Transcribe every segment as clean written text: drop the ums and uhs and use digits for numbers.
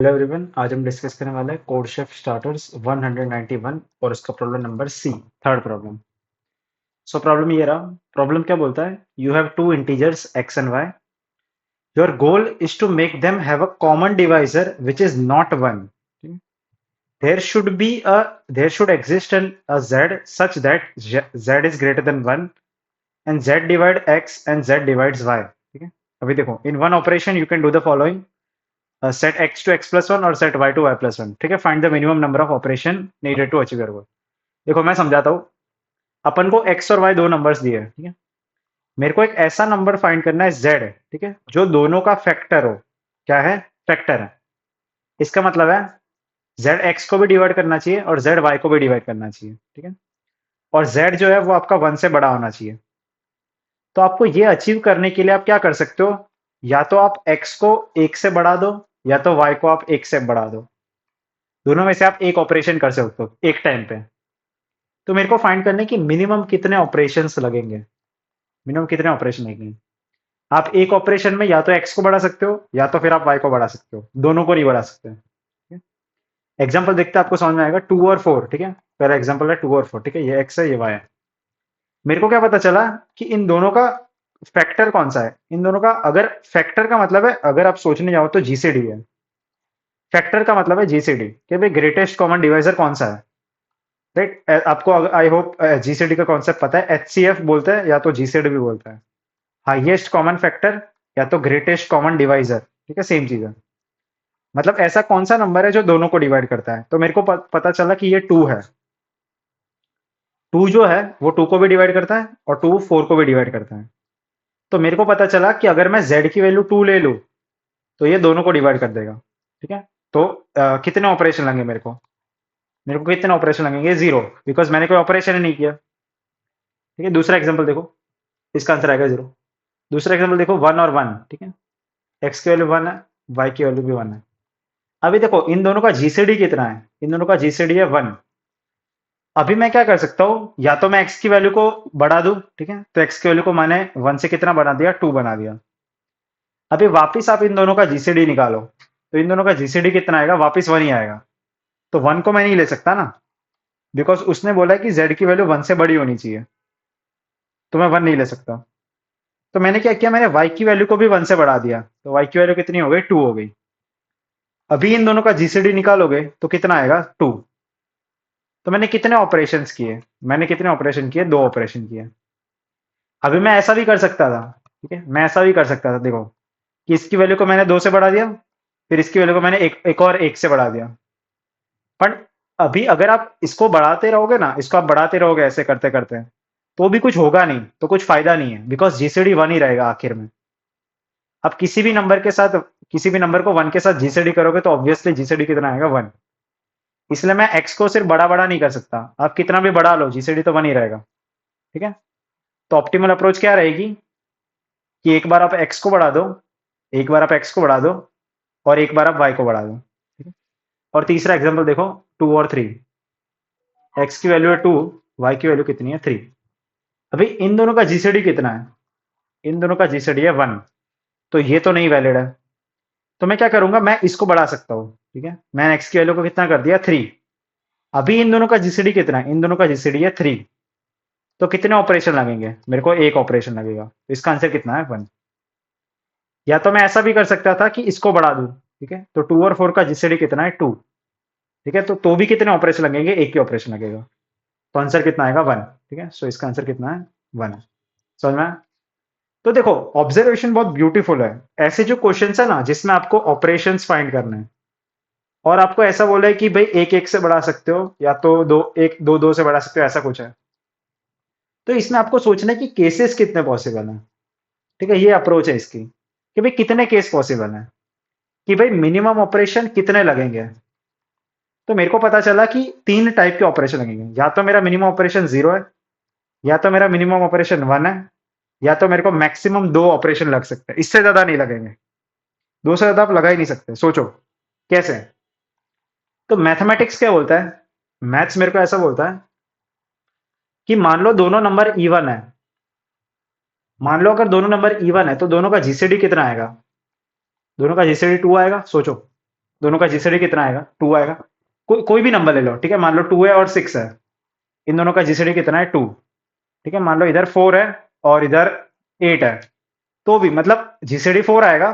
Hello everyone, आज हम discuss करने वाले हैं कोड शेफ स्टार्टर्स 191 और इसका problem number C, third problem. So problem ये रहा। प्रॉब्लम क्या बोलता है? You have two integers X and Y. Your goal is to make them have a common divisor which is not one. There should exist a z such that z is greater than 1 and z divide x and z divides y। ठीक है, अभी देखो, in one operation you can do the following: set x to x plus 1 और set y to y plus 1। ठीक है, find the minimum number of operation needed to achieve your goal. देखो मैं समझाता हूँ। अपन को x और y दो नंबर्स दिए हैं, ठीक है। मेरे को एक ऐसा नंबर फाइंड करना है z, ठीक है, जो दोनों का फैक्टर हो। क्या है? फैक्टर है। इसका मतलब है z x को भी डिवाइड करना चाहिए और z y को भी डिवाइड करना चाहिए, ठीक है। और z जो है वो आपका 1 से बड़ा होना चाहिए। तो आपको ये अचीव करने के लिए आप क्या कर सकते हो? या तो आप x को 1 से बढ़ा दो, या तो y को आप 1 से बढ़ा दो। दोनों में से आप एक ऑपरेशन कर सकते हो एक टाइम पे। तो मेरे को फाइंड करने की मिनिमम कितने ऑपरेशंस लगेंगे, मिनिमम कितने ऑपरेशन लगेंगे। आप एक ऑपरेशन में या तो एक्स को बढ़ा सकते हो या तो फिर आप वाई को बढ़ा सकते हो, दोनों को नहीं बढ़ा सकते। एग्जाम्पल देखते हैं, आपको समझ में आएगा। 2 और 4, ठीक है, पहला एग्जाम्पल है 2 और 4, ठीक है, ये एक्स है ये वाई है। मेरे को क्या पता चला कि इन दोनों का फैक्टर कौन सा है। इन दोनों का अगर फैक्टर का मतलब है, अगर आप सोचने जाओ तो जीसीडी है। फैक्टर का मतलब है जीसीडी, कि भाई ग्रेटेस्ट कॉमन डिवाइजर कौन सा है। राइट, आपको आई होप जीसीडी का कॉन्सेप्ट पता है। एचसीएफ बोलते हैं या तो जीसीडी भी बोलता है। हाईएस्ट कॉमन फैक्टर या तो ग्रेटेस्ट कॉमन डिवाइजर, ठीक है, सेम चीज है। मतलब ऐसा कौन सा नंबर है जो दोनों को डिवाइड करता है। तो मेरे को पता चला कि ये 2 है। 2 जो है वो 2 को भी डिवाइड करता है और 2 4 को भी डिवाइड करता है। तो मेरे को पता चला कि अगर मैं z की वैल्यू 2 ले लूं तो ये दोनों को डिवाइड कर देगा, ठीक है। तो कितने ऑपरेशन लगेंगे मेरे को कितने ऑपरेशन लगेंगे? 0, बिकॉज मैंने कोई ऑपरेशन ही नहीं किया। ठीक है, दूसरा एग्जाम्पल देखो, इसका आंसर आएगा 0। दूसरा एग्जाम्पल देखो, 1 और 1, ठीक है, एक्स की वैल्यू 1 है, वाई की वैल्यू भी 1 है। अभी देखो इन दोनों का जीसीडी कितना है। इन दोनों का जीसीडी है 1। अभी मैं क्या कर सकता हूँ, या तो मैं एक्स की वैल्यू को बढ़ा दूं, ठीक है, तो एक्स की वैल्यू को मैंने 1 से कितना बना दिया, 2 बना दिया। अभी वापिस आप इन दोनों का जीसीडी निकालो, तो इन दोनों का जीसीडी कितना आएगा, वापिस 1 ही आएगा। तो 1 को मैं नहीं ले सकता ना, बिकॉज उसने बोला है कि जेड की वैल्यू 1 से बड़ी होनी चाहिए, तो मैं 1 नहीं ले सकता। तो मैंने क्या किया, मैंने वाई की वैल्यू को भी 1 से बढ़ा दिया, तो वाई की वैल्यू कितनी हो गई, 2 हो गई। अभी इन दोनों का जीसीडी निकालोगे तो कितना आएगा, 2। तो मैंने कितने ऑपरेशन किए, मैंने कितने ऑपरेशन किए, 2 ऑपरेशन किए। अभी मैं ऐसा भी कर सकता था, ठीक है, मैं ऐसा भी कर सकता था, देखो, कि इसकी वैल्यू को मैंने 2 से बढ़ा दिया, फिर इसकी वैल्यू को मैंने एक और 1 से बढ़ा दिया। पर अभी अगर आप इसको बढ़ाते रहोगे ना, इसको आप बढ़ाते रहोगे ऐसे करते करते, तो भी कुछ होगा नहीं, तो कुछ फायदा नहीं है, बिकॉज जीसीडी 1 ही रहेगा आखिर में। आप किसी भी नंबर के साथ, किसी भी नंबर को 1 के साथ जीसीडी करोगे तो ऑब्वियसली जीसीडी कितना आएगा, 1। इसलिए मैं एक्स को सिर्फ बड़ा बड़ा नहीं कर सकता, आप कितना भी बढ़ा लो जीसीडी तो 1 ही रहेगा, ठीक है। तो ऑप्टिमल अप्रोच क्या रहेगी कि एक बार आप एक्स को बढ़ा दो, एक बार आप एक्स को बढ़ा दो और एक बार आप वाई को बढ़ा दो, ठीक है। और तीसरा एग्जाम्पल देखो, 2 और 3, एक्स की वैल्यू है 2, वाई की वैल्यू कितनी है, 3। अभी इन दोनों का जीसीडी कितना है, इन दोनों का जीसीडी है 1, तो ये तो नहीं वैलिड है। तो मैं क्या करूंगा, मैं इसको बढ़ा सकता हूँ, ठीक है, मैंने एक्स की वैल्यू को कितना कर दिया, 3। अभी इन दोनों का जीसीडी कितना है, इन दोनों का जीसीडी है 3। तो कितने ऑपरेशन लगेंगे, मेरे को एक ऑपरेशन लगेगा, तो इसका आंसर कितना है, 1। या तो मैं ऐसा भी कर सकता था कि इसको बढ़ा दूं, ठीक है, तो 2 और 4 का जीसीडी कितना है, 2, ठीक है, तो भी कितने ऑपरेशन लगेंगे, एक ही ऑपरेशन लगेगा। तो आंसर कितना आएगा, 1, ठीक है। सो इसका आंसर कितना है, 1 है। समझ में आया? तो देखो, ऑब्जर्वेशन बहुत ब्यूटीफुल है। ऐसे जो क्वेश्चन है ना जिसमें आपको ऑपरेशंस फाइंड करने हैं और आपको ऐसा बोला है कि भाई एक एक से बढ़ा सकते हो या तो दो एक दो दो से बढ़ा सकते हो, ऐसा कुछ है, तो इसमें आपको सोचना है कि केसेस कितने पॉसिबल हैं, ठीक है। ये अप्रोच है इसकी कि भाई कितने केस पॉसिबल हैं, कि भाई मिनिमम ऑपरेशन कितने लगेंगे। तो मेरे को पता चला कि 3 टाइप के ऑपरेशन लगेंगे। या तो मेरा मिनिमम ऑपरेशन 0 है, या तो मेरा मिनिमम ऑपरेशन 1 है, या तो मेरे को मैक्सिमम 2 ऑपरेशन लग सकते हैं, इससे ज्यादा नहीं लगेंगे। 2 से ज्यादा आप लगा ही नहीं सकते। सोचो कैसे। तो मैथमेटिक्स क्या बोलता है, मैथ्स मेरे को ऐसा बोलता है कि मान लो दोनों नंबर इवन है। मान लो अगर दोनों नंबर इवन है तो दोनों का जीसीडी कितना आएगा, दोनों का जीसीडी 2 आएगा। सोचो, दोनों का जीसीडी कितना आएगा? 2 आएगा। कोई भी नंबर ले लो, ठीक है, मान लो 2 है और 6 है, इन दोनों का जीसीडी कितना है? 2। ठीक है, मान लो इधर 4 है और इधर 8 है, तो भी मतलब जीसीडी 4 आएगा।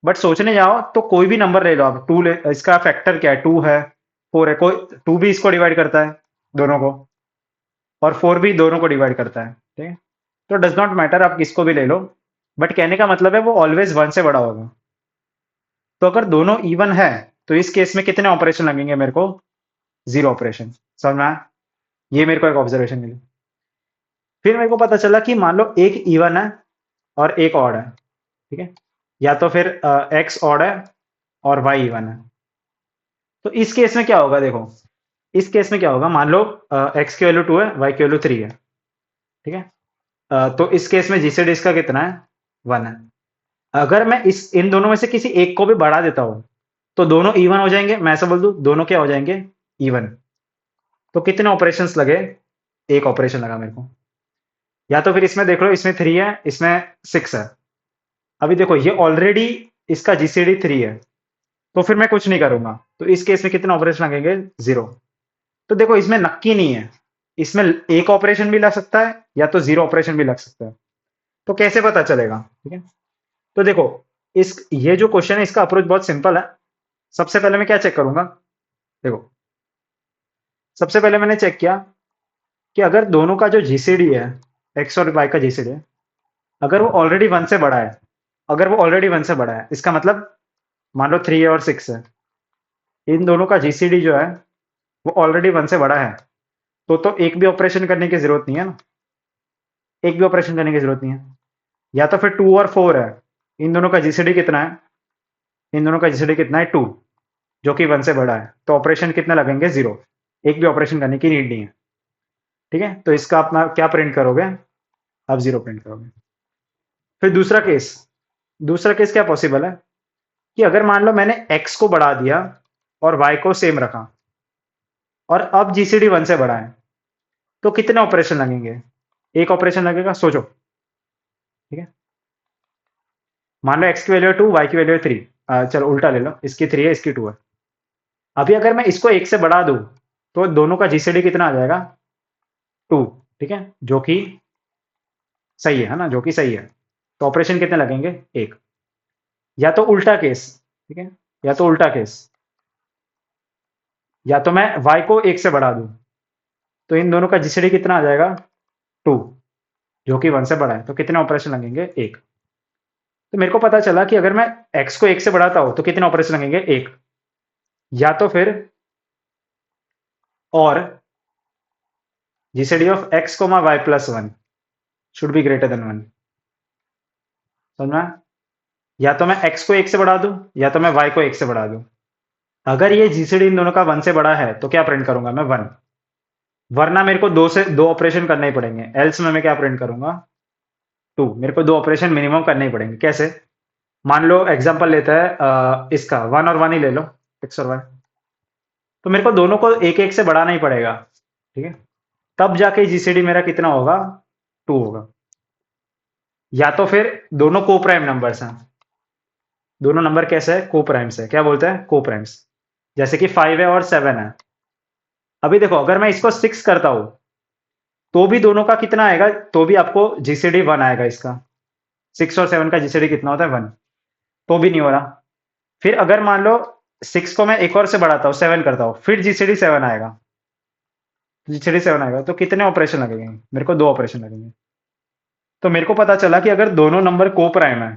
बट सोचने जाओ तो कोई भी नंबर ले लो आप, 2 ले, इसका फैक्टर क्या है? 2 है, 4 है, कोई 2 भी इसको डिवाइड करता है दोनों को, और 4 भी दोनों को डिवाइड करता है, ठीक है। तो डज नॉट मैटर आप किसको भी ले लो, बट कहने का मतलब है वो ऑलवेज 1 से बड़ा होगा। तो अगर दोनों इवन है तो इस केस में कितने ऑपरेशन लगेंगे मेरे को? 0 ऑपरेशन। समझ में आया? ये मेरे को एक ऑब्जर्वेशन मिली। फिर मेरे को पता चला कि मान लो एक इवन है और एक ऑड है, ठीक है, या तो फिर एक्स ऑड है और वाई इवन है। तो इस केस में क्या होगा? देखो, इस केस में क्या होगा, मान लो एक्स की वैल्यू 2 है, वाई की वैल्यू 3 है, ठीक है। तो इस केस में जीसीडी इसका कितना है? 1 है। अगर मैं इस इन दोनों में से किसी एक को भी बढ़ा देता हूं तो दोनों इवन हो जाएंगे। मैं ऐसा बोल दूं, दोनों क्या हो जाएंगे? इवन। तो कितने ऑपरेशंस लगे? एक ऑपरेशन लगा मेरे को। या तो फिर इसमें देख लो, इसमें 3 है, इसमें 6 है। अभी देखो ये ऑलरेडी इसका जीसीडी 3 है, तो फिर मैं कुछ नहीं करूंगा। तो इस केस में कितने ऑपरेशन लगेंगे? 0। तो देखो इसमें नक्की नहीं है, इसमें एक ऑपरेशन भी लग सकता है या तो 0 ऑपरेशन भी लग सकता है। तो कैसे पता चलेगा? ठीक है, तो देखो, इस ये जो क्वेश्चन है इसका अप्रोच बहुत सिंपल है। सबसे पहले मैं क्या चेक करूंगा? देखो, सबसे पहले मैंने चेक किया कि अगर दोनों का जो जीसीडी है, एक्स और वाई का जीसीडी है, अगर वो ऑलरेडी 1 से बड़ा है, अगर वो ऑलरेडी 1 से बड़ा है, इसका मतलब मान लो 3 और 6 है, इन दोनों का जीसीडी जो है वो ऑलरेडी 1 से बड़ा है, तो एक भी ऑपरेशन करने की जरूरत नहीं है ना, एक भी ऑपरेशन करने की जरूरत नहीं है। या तो फिर 2 और 4 है, इन दोनों का जीसीडी कितना है? इन दोनों का जीसीडी कितना है? 2, जो कि 1 से बड़ा है, तो ऑपरेशन कितने लगेंगे? 0। एक भी ऑपरेशन करने की नीड नहीं है, ठीक है। तो इसका अपना क्या प्रिंट करोगे? आप 0 प्रिंट करोगे। फिर दूसरा केस क्या पॉसिबल है कि अगर मान लो मैंने x को बढ़ा दिया और y को सेम रखा, और अब जीसीडी 1 से बड़ा है, तो कितने ऑपरेशन लगेंगे? एक ऑपरेशन लगेगा, सोचो, ठीक है। मान लो x की वैल्यू 2, y की वैल्यू 3, चलो उल्टा ले लो, इसकी 3 है, इसकी 2 है। अभी अगर मैं इसको 1 से बढ़ा दूं तो दोनों का जीसीडी कितना आ जाएगा? 2, ठीक है, जो कि सही है ना, जो कि सही है। तो ऑपरेशन कितने लगेंगे? एक। या तो उल्टा केस, ठीक है, या तो उल्टा केस, या तो मैं y को 1 से बढ़ा दूं तो इन दोनों का जीसीडी कितना आ जाएगा? 2, जो कि 1 से बड़ा है। तो कितने ऑपरेशन लगेंगे? एक। तो मेरे को पता चला कि अगर मैं x को 1 से बढ़ाता हूं तो कितने ऑपरेशन लगेंगे? एक। या तो फिर, और GCD of x comma y plus 1 should be greater than 1। समझना? या तो मैं x को 1 से बढ़ा दूं या तो मैं y को 1 से बढ़ा दूं। अगर ये जीसीडी इन दोनों का 1 से बड़ा है तो क्या प्रिंट करूंगा मैं? 1। वरना मेरे को दो ऑपरेशन करने ही पड़ेंगे, एल्स में मैं क्या प्रिंट करूंगा? 2। मेरे को दो ऑपरेशन मिनिमम करने ही पड़ेंगे। कैसे? मान लो एग्जांपल लेता है इसका 1 और 1 ही ले लो, x और y। तो मेरे को दोनों को एक एक से बढ़ाना ही पड़ेगा, ठीक है, तब जाके जीसीडी मेरा कितना होगा? 2 होगा। या तो फिर दोनों को प्राइम नंबर्स हैं, दोनों नंबर कैसे है? को प्राइम्स है। क्या बोलते हैं? को प्राइम्स। जैसे कि 5 है और 7 है। अभी देखो, अगर मैं इसको 6 करता हूं तो भी दोनों का कितना आएगा? तो भी आपको जीसीडी 1 आएगा इसका। 6 और 7 का जीसीडी कितना होता है? 1। तो भी नहीं हो रहा। फिर अगर मान लो 6 को मैं एक और से बढ़ाता हूँ, 7 करता हूँ, फिर जीसीडी 7 आएगा। जीसीडी 7 आएगा तो कितने ऑपरेशन लगेंगे? मेरे को दो ऑपरेशन लगेंगे। तो मेरे को पता चला कि अगर दोनों नंबर को प्राइम है,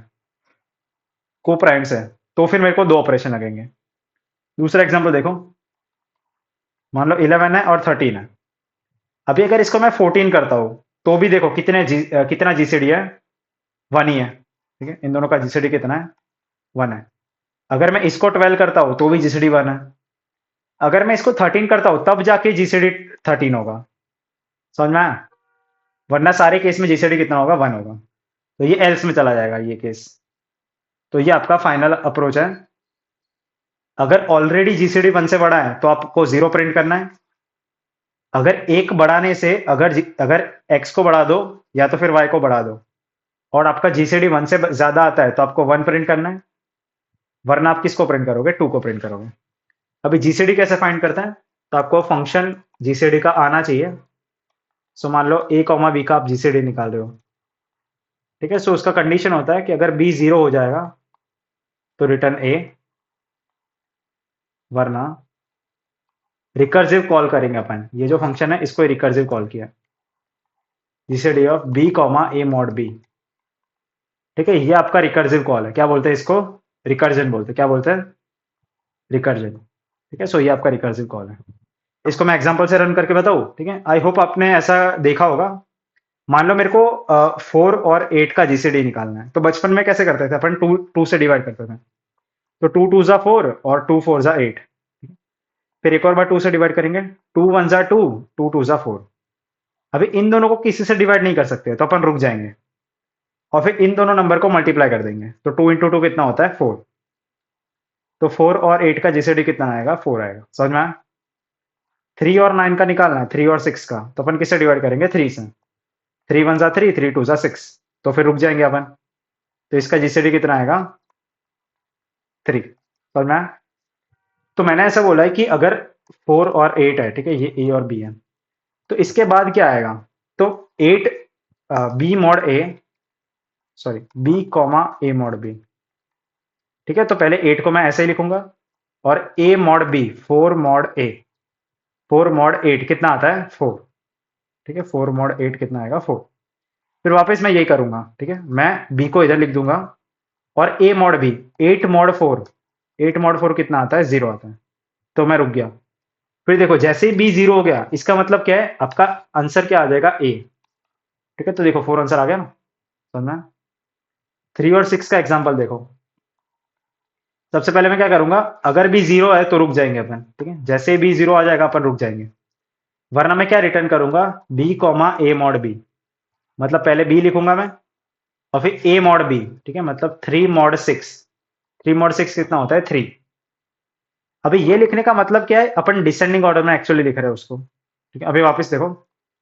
को प्राइम्स है, तो फिर मेरे को दो ऑपरेशन लगेंगे। दूसरा एग्जांपल देखो, मान लो 11 है और 13 है। अभी अगर इसको मैं 14 करता हूं तो भी देखो कितना जीसीडी है? 1 ही है, ठीक है। इन दोनों का जीसीडी कितना है? 1 है। अगर मैं इसको 12 करता हूं तो भी जीसीडी 1 है। अगर मैं इसको 13 करता हूं तब जाके जीसीडी 13 होगा। समझ में आया? वरना सारे केस में जीसीडी कितना होगा? 1 होगा। तो ये एल्स में चला जाएगा ये केस। तो ये आपका फाइनल अप्रोच है। अगर ऑलरेडी जीसीडी 1 से बड़ा है तो आपको 0 प्रिंट करना है। अगर एक बढ़ाने से, अगर x को बढ़ा दो या तो फिर y को बढ़ा दो और आपका जीसीडी 1 से ज्यादा आता है तो आपको 1 प्रिंट करना है। वरना आप किसको प्रिंट करोगे, 2 को प्रिंट करोगे। अभी जीसीडी कैसे फाइंड करते हैं, तो आपको फंक्शन जीसीडी का आना चाहिए। सो मान लो a कॉमा बी का आप जीसीडी निकाल रहे हो, ठीक है। सो उसका कंडीशन होता है कि अगर b 0 हो जाएगा तो रिटर्न a, वरना रिकर्सिव कॉल करेंगे अपन, ये जो फंक्शन है इसको रिकर्सिव कॉल किया, GCD of b comma a mod b, ठीक है। ये आपका रिकर्सिव कॉल है, क्या बोलते हैं इसको, रिकर्जन बोलते हैं। क्या बोलते हैं, रिकर्जन, ठीक है। सो ये आपका रिकर्सिव कॉल है। इसको मैं एग्जांपल से रन करके बताऊं, ठीक है। आई होप आपने ऐसा देखा होगा। मान लो मेरे को 4 और 8 का जीसीडी निकालना है, तो बचपन में कैसे करते थे अपन, टू टू से डिवाइड करते थे। तो 2 2 ज़ा 4 और 2 4 ज़ा 8, फिर एक और बार 2 से डिवाइड करेंगे, 2 1 ज़ा 2, 2 2 ज़ा 4। अभी इन दोनों को किसी से डिवाइड नहीं कर सकते, तो अपन रुक जाएंगे और फिर इन दोनों नंबर को मल्टीप्लाई कर देंगे। तो 2 × 2 कितना होता है, 4। तो 4 और 8 का जीसीडी कितना आएगा, 4 आएगा। समझ में आया। 3 और 9 का निकालना है, 3 और 6 का, तो अपन किससे डिवाइड करेंगे, 3 से। 3 1 ज़ा 3, 3 2 ज़ा 6, तो फिर रुक जाएंगे अपन। तो इसका जीसीडी कितना आएगा, 3। समझ में आया? तो मैंने ऐसा बोला है कि अगर 4 और 8 है, ठीक है, ये ए और बी है, तो इसके बाद क्या आएगा, तो 8 B mod A, sorry B comma A mod B, ठीक है। तो पहले 8 को मैं ऐसे ही लिखूंगा, और A mod B, 4 mod A, 4 mod 8 कितना आता है, 4, ठीक है। 4 मॉड 8 कितना आएगा, 4। फिर वापस मैं यही करूंगा, ठीक है। मैं बी को इधर लिख दूंगा, और A mod B, 8 mod 4, 8 mod 4 कितना आता है, 0 आता है। तो मैं रुक गया। फिर देखो जैसे ही बी 0 हो गया, इसका मतलब क्या है, आपका आंसर क्या आ जाएगा, ए, ठीक है। तो देखो 4 आंसर आ गया ना, समझना। 3 और 6 का एग्जाम्पल देखो। सबसे पहले मैं क्या करूंगा, अगर बी 0 है तो रुक जाएंगे अपन, ठीक है। जैसे ही बी 0 आ जाएगा अपन रुक जाएंगे। वरना मैं क्या रिटर्न करूंगा, B comma A mod B, मतलब पहले बी लिखूंगा मैं, और फिर ए मॉड बी, ठीक है, मतलब 3 मॉड 6। 3 मॉड 6 कितना होता है, 3। अभी ये लिखने का मतलब क्या है, अपन डिसेंडिंग ऑर्डर में एक्चुअली लिख रहे हैं उसको, ठीक है। अभी वापस देखो,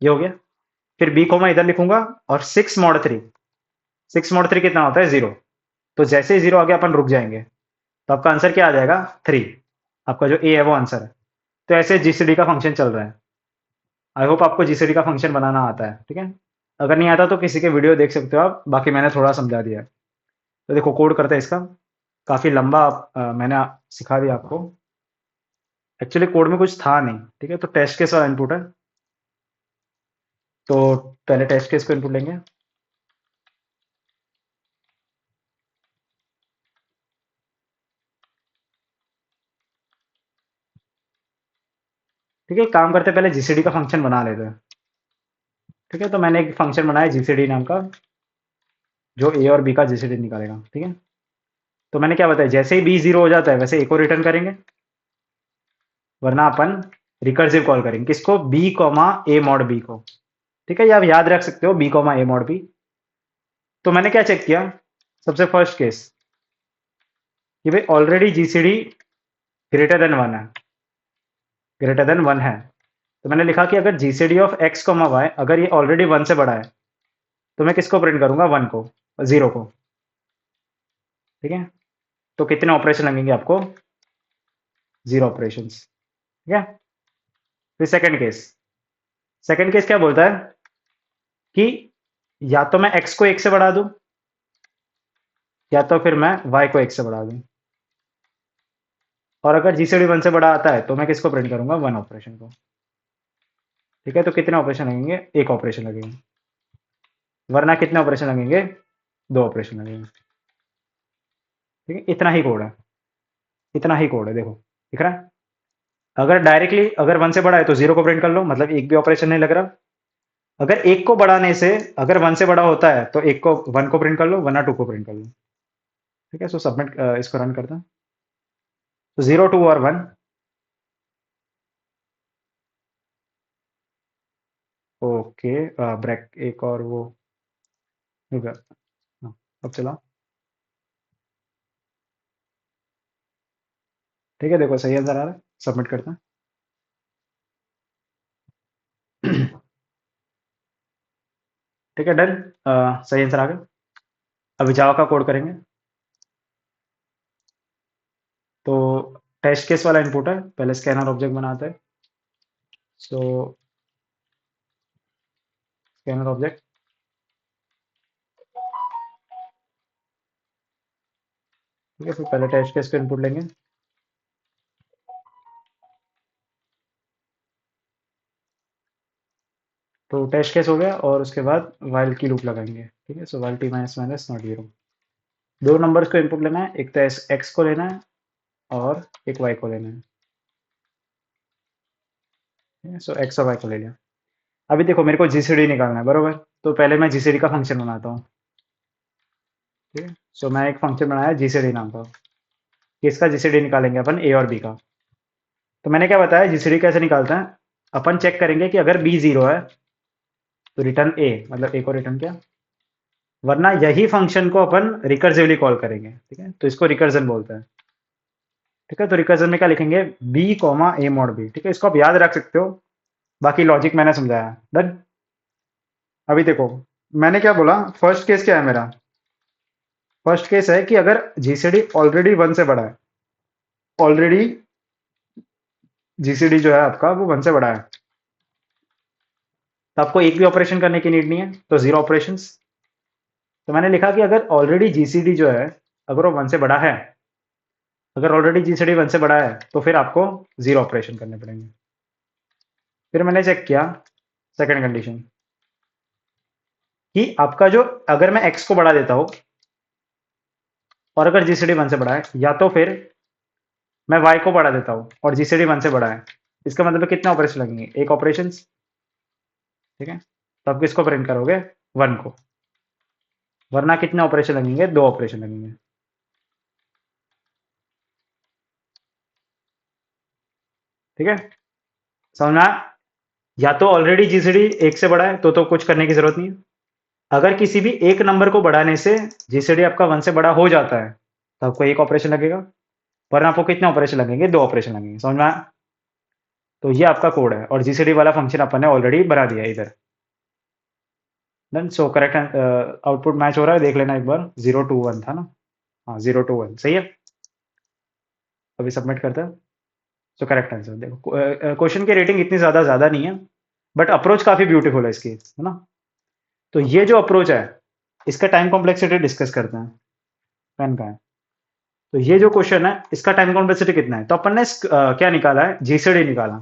ये हो गया। फिर बी को मैं इधर लिखूंगा, और 6 मॉड 3, 6 मॉड 3 कितना होता है, 0। तो जैसे ही 0 आ गया अपन रुक जाएंगे। तो आपका आंसर क्या आ जाएगा, 3। आपका जो ए है वो आंसर है। तो ऐसे जीसीडी का फंक्शन चल रहा है। आई होप आपको जीसीडी का फंक्शन बनाना आता है, ठीक है। अगर नहीं आता तो किसी के वीडियो देख सकते हो आप, बाकी मैंने थोड़ा समझा दिया है। तो देखो कोड करते हैं इसका, काफ़ी लंबा मैंने सिखा दिया आपको। एक्चुअली कोड में कुछ था नहीं, ठीक है। तो टेस्ट केस वाला इनपुट है, तो पहले टेस्ट केस को इनपुट लेंगे। ठीक है, काम करते पहले जीसीडी का फंक्शन बना लेते हैं, ठीक है। तो मैंने एक फंक्शन बनाया जीसीडी नाम का, जो ए और बी का जीसीडी निकालेगा, ठीक है। तो मैंने क्या बताया, जैसे ही बी 0 हो जाता है वैसे ए को रिटर्न करेंगे, वरना अपन रिकर्सिव कॉल करेंगे किसको, B comma A mod B को, ठीक है। ये आप याद रख सकते हो, B comma A mod B. तो मैंने क्या चेक किया, सबसे फर्स्ट केस, कि भाई ऑलरेडी जीसीडी ग्रेटर देन 1 है, ग्रेटर देन 1 है। तो मैंने लिखा कि अगर GCD of X comma Y अगर ये ऑलरेडी 1 से बड़ा है, तो मैं किसको प्रिंट करूंगा, 1 को, 0 को, ठीक है। तो कितने ऑपरेशन लगेंगे आपको, 0 ऑपरेशन, ठीक है। फिर सेकंड केस क्या बोलता है, कि या तो मैं x को 1 से बढ़ा दूं, या तो फिर मैं y को 1 से बढ़ा दूं। और अगर जीसीडी 1 से बड़ा आता है तो मैं किसको प्रिंट करूंगा, 1 ऑपरेशन को, ठीक है। तो कितने ऑपरेशन लगेंगे, एक ऑपरेशन लगेंगे। वरना कितने ऑपरेशन लगेंगे, 2 ऑपरेशन लगेंगे, ठीक है। इतना ही कोड है, इतना ही कोड है, देखो दिख रहा है। अगर डायरेक्टली अगर 1 से बड़ा है तो 0 को प्रिंट कर लो, मतलब एक भी ऑपरेशन नहीं लग रहा। अगर एक को बढ़ाने से, अगर 1 से बड़ा होता है तो एक को 1 को प्रिंट कर लो, वरना 2 को प्रिंट कर लो, ठीक है। सो सबमिट, इसको रन करते हैं। तो 0 2 और 1, ओके। ब्रेक एक और वो हो गया। हाँ, अब चला, ठीक है। देखो सही आंसर आ रहा है, सबमिट करते हैं। ठीक है, डन। सही आंसर आ गया। अभी जावा का कोड करेंगे। तो टेस्ट केस वाला इनपुट है, पहले स्कैनर ऑब्जेक्ट बनाते हैं। सो स्कैनर ऑब्जेक्ट, ठीक है, फिर पहले टेस्ट केस को इनपुट लेंगे। तो टेस्ट केस हो गया और उसके बाद वाइल की लूप लगाएंगे, ठीक है। So while T minus minus not zero, दो नंबर्स को इनपुट लेना है, एक तो एक्स को लेना है और एक वाई को लेना है, ठीक है। सो एक्स और वाई को ले लिया। अभी देखो मेरे को जीसीडी निकालना है, बरोबर। तो पहले मैं जीसीडी का फंक्शन बनाता हूँ, ठीक है। सो मैं एक फंक्शन बनाया जीसीडी नाम का, किसका जीसीडी निकालेंगे अपन, ए और बी का। तो मैंने क्या बताया जीसीडी कैसे निकालते हैं, अपन चेक करेंगे कि अगर बी जीरो है तो रिटर्न ए, मतलब ए को रिटर्न किया, वरना यही फंक्शन को अपन रिकर्सिवली कॉल करेंगे, ठीक है। तो इसको रिकर्जन बोलते हैं, ठीक है। तो रिकर्जन में क्या लिखेंगे, B comma A mod B, ठीक है। इसको आप याद रख सकते हो, बाकी लॉजिक मैंने समझाया, डन। अभी देखो मैंने क्या बोला, फर्स्ट केस क्या है मेरा, फर्स्ट केस है कि अगर जीसीडी ऑलरेडी वन से बड़ा है, ऑलरेडी जीसीडी जो है आपका वो वन से बड़ा है, तो आपको एक भी ऑपरेशन करने की नीड नहीं है, तो जीरो ऑपरेशंस। तो मैंने लिखा कि अगर ऑलरेडी जीसीडी जो है, अगर वो वन से बड़ा है, अगर ऑलरेडी जीसीडी वन से बड़ा है तो फिर आपको जीरो ऑपरेशन करने पड़ेंगे। फिर मैंने चेक किया सेकंड कंडीशन कि आपका जो, अगर मैं एक्स को बढ़ा देता हूं और अगर जीसीडी वन से बड़ा है, या तो फिर मैं वाई को बढ़ा देता हूं और जीसीडी वन से बड़ा है, इसका मतलब है कितने ऑपरेशन लगेंगे, एक ऑपरेशन, ठीक है। तो आप किसको प्रिंट करोगे, वन को, वरना कितने ऑपरेशन लगेंगे, दो ऑपरेशन लगेंगे, ठीक है। समझना, या तो ऑलरेडी जीसीडी एक से बड़ा है तो कुछ करने की जरूरत नहीं है। अगर किसी भी एक नंबर को बढ़ाने से जीसीडी आपका वन से बड़ा हो जाता है तो आपको एक ऑपरेशन लगेगा, वरना आपको कितने ऑपरेशन लगेंगे, दो ऑपरेशन लगेंगे, समझ में आया? तो ये आपका कोड है और जीसीडी वाला फंक्शन अपन ने ऑलरेडी बना दिया है इधर, done. So correct output match हो रहा है, देख लेना एक बार, 0 2 1 था ना, हाँ 0 2 1 सही है। अभी सबमिट करते हैं। सो करेक्ट आंसर, देखो क्वेश्चन की रेटिंग इतनी ज़्यादा नहीं है, बट अप्रोच काफ़ी ब्यूटीफुल है इसकी, है ना। तो ये जो अप्रोच है, इसका टाइम कॉम्प्लेक्सिटी डिस्कस करते हैं, पेन का है। तो ये जो क्वेश्चन है इसका टाइम कॉम्प्लेक्सिटी कितना है, तो अपन ने क्या निकाला है, जीसीडी निकाला।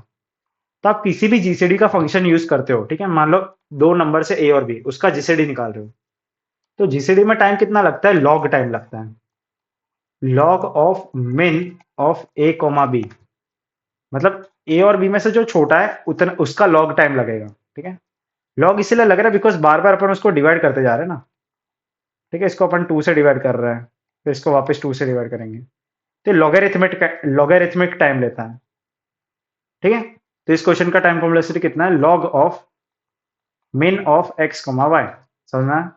तो आप किसी भी जीसीडी का फंक्शन यूज करते हो, ठीक है, मान लो दो नंबर से ए और बी, उसका जीसीडी निकाल रहे हो, तो जीसीडी में टाइम कितना लगता है, लॉग टाइम लगता है, लॉग ऑफ मिन ऑफ ए कॉमा बी, मतलब ए और बी में से जो छोटा है उतना उसका लॉग टाइम लगेगा, ठीक है। लॉग इसलिए लग रहा है बिकॉज बार बार अपन उसको डिवाइड करते जा रहे हैं ना, ठीक है। इसको अपन टू से डिवाइड कर रहे हैं, फिर इसको वापस टू से डिवाइड करेंगे, तो लॉगरिथमिक टाइम लेता है, ठीक है। तो इस क्वेश्चन का टाइम कॉम्प्लेक्सिटी कितना है, लॉग ऑफ मिन ऑफ एक्स कॉमा वाई, समझना है?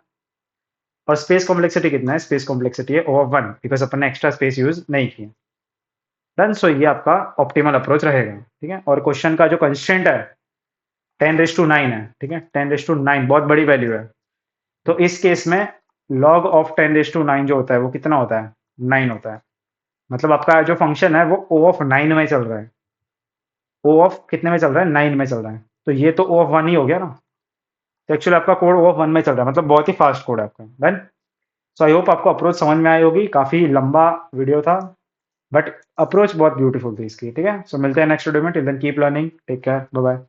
और स्पेस कॉम्प्लेक्सिटी कितना है, स्पेस कॉम्प्लेक्सिटी है ओवर वन, बिकॉज अपन ने एक्स्ट्रा स्पेस यूज नहीं किया, डन। सो ये आपका ऑप्टिमल अप्रोच रहेगा, ठीक है। और क्वेश्चन का जो कंस्टेंट है 10⁻⁹ है, ठीक है, 10⁻⁹ बहुत बड़ी वैल्यू है। तो इस केस में लॉग ऑफ 10⁻⁹ जो होता है वो कितना होता है, 9 होता है। मतलब आपका जो फंक्शन है वो ओ ऑफ 9 में चल रहा है, ओ ऑफ कितने में चल रहा है, 9 में चल रहा है। तो ये तो ओ ऑफ 1 ही हो गया ना, तो एक्चुअली आपका कोड ओ ऑफ 1 में चल रहा है, मतलब बहुत ही फास्ट कोड है आपका, डन। सो आई होप आपको अप्रोच समझ में आई होगी, काफी लंबा वीडियो था, बट अप्रोच बहुत ब्यूटीफुल थी इसकी, ठीक है। सो मिलते हैं नेक्स्ट वीडियो में, till then keep learning, take care, bye bye.